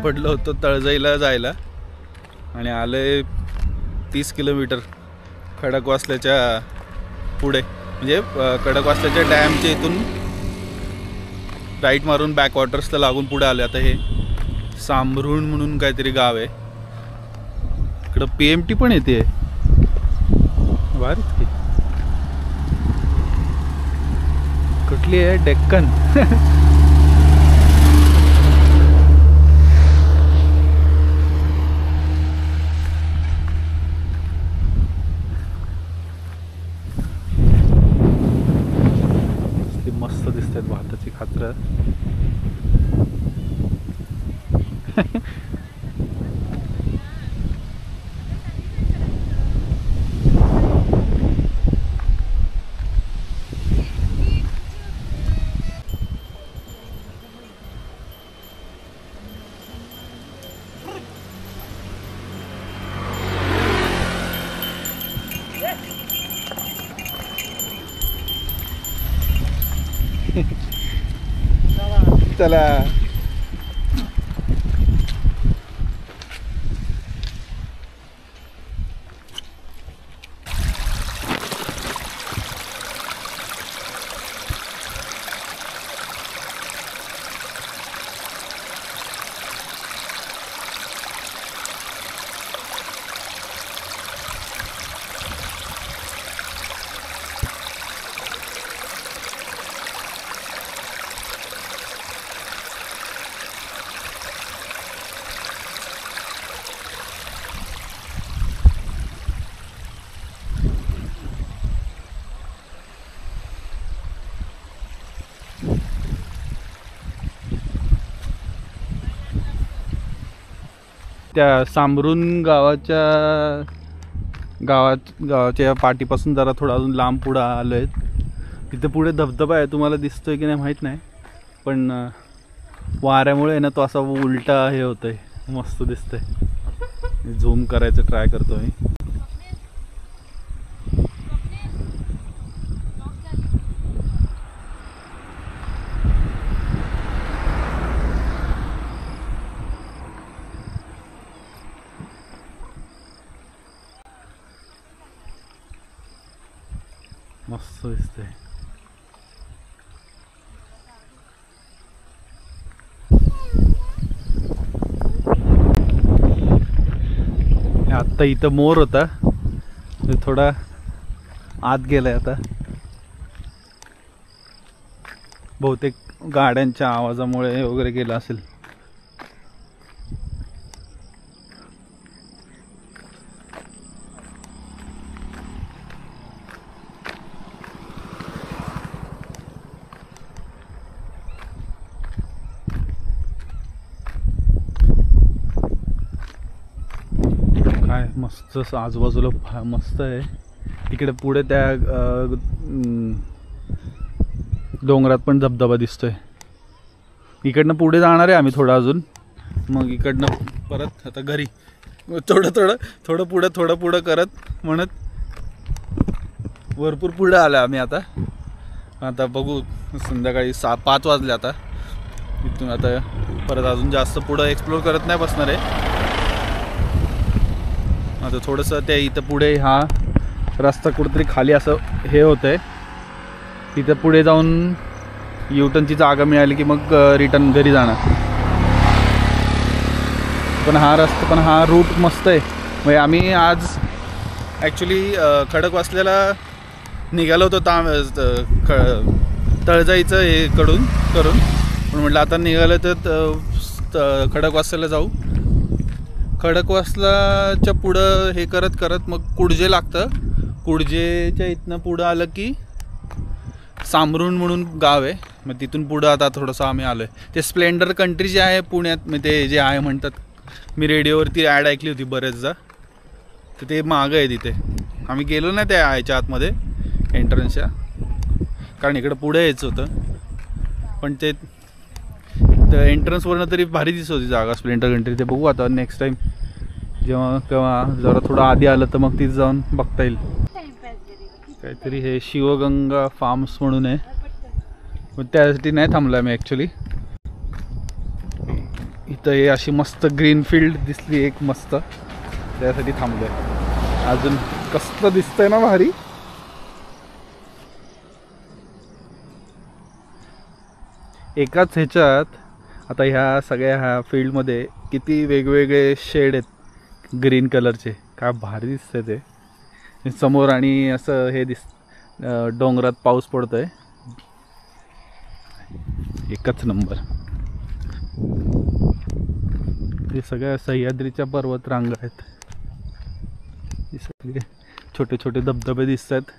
पडलो होतो तळजाईला जायला आणि आले 30 किलोमीटर खडकवासल्याच्या पुढे, म्हणजे खडकवासल्याच्या डॅमच्या इथून राईट मारून बॅकवॉटर्सला लागून पुढे आले. आता हे सांभरुण म्हणून काहीतरी गाव आहे. इकडं PMT पण येते वारीच की कुठली आहे, डेक्कन. मस्त दिसतात भाताची खात्र. चला त्या सांभरुण गावाच्या पाठीपासून जरा थोडा अजून लांब पुढं आलो आहे. तिथे पुढे धबधबा आहे, तुम्हाला दिसतोय की नाही माहीत नाही, पण वाऱ्यामुळे ना तो असा उलटा हे होतंय, मस्त दिसतंय. झूम करायचं ट्राय करतो मी. मस्त दिसतंय. आत्ता इथं मोर होता, थोडा आत गेलाय आता. बहुतेक गाड्यांच्या आवाजामुळे वगैरे गेला असेल. काय मस्त आजूबाजूला मस्त आहे. इकडे पुढे त्या डोंगरात पण धबधबा दिसतोय. इकडनं पुढे जाणार आहे आम्ही थोडं अजून, मग इकडनं परत आता घरी. थोडं पुढं करत म्हणत भरपूर पुढे आलं आम्ही. आता बघू, संध्याकाळी 5 वाजले आता. इथून आता परत अजून जास्त पुढं एक्सप्लोर करत नाही बसणार आहे. आता थोडंसं त्या इथं पुढे हा रस्ता कुठेतरी खाली असं हे होतंय, तिथं पुढे जाऊन युटर्नची जागा मिळाली की मग रिटर्न घरी जाणार. पण हा रूट मस्त आहे. म्हणजे आम्ही आज ॲक्च्युली खडकवासल्याला निघालो होतो तळजाईचं हे करून पण म्हटलं आता निघालं तर खडकवासल्याला जाऊ. खडकवासलाच्या पुढं हे करत मग कुडजे लागतं. कुडजेच्या इथनं पुढं आलं की सांभरुण म्हणून गाव आहे. मग तिथून पुढं आता थोडंसं आम्ही आलो आहे. ते स्प्लेंडर कंट्री जे आहे पुण्यात, मग ते जे आहे म्हणतात, मी रेडिओवरती ॲड ऐकली होती बरेचदा, तर ते मागं आहे तिथे. आम्ही गेलो नाही त्या ह्याच्या आतमध्ये एंट्रन्सच्या, कारण इकडं पुढे यायचं होतं. पण ते एंट्रन्सवरनं तरी भारी दिसत होती जागा स्प्लेंडर कंट्री. ते बघू आता नेक्स्ट टाईम जेव्हा जरा थोडं आधी आलं तर मग तिथे जाऊन बघता येईल. काहीतरी हे शिवगंगा फार्म्स म्हणून आहे, मग त्यासाठी नाही थांबलो मी ॲक्च्युली. इथं हे अशी मस्त ग्रीन फील्ड दिसली एक मस्त, त्यासाठी थांबलोय. अजून कसं दिसतंय ना भारी. एकाच ह्याच्यात आता ह्या सगळ्या ह्या फील्डमध्ये किती वेगवेगळे शेड आहेत ग्रीन कलरचे, काय भारी दिसतंय ते समोर. आणि असं हे डोंगरात पाऊस पडतोय, एकच नंबर. हे सगळ्या सह्याद्रीच्या पर्वत रांगा आहेत, हे सगळे छोटे छोटे धबधबे दिसत आहेत.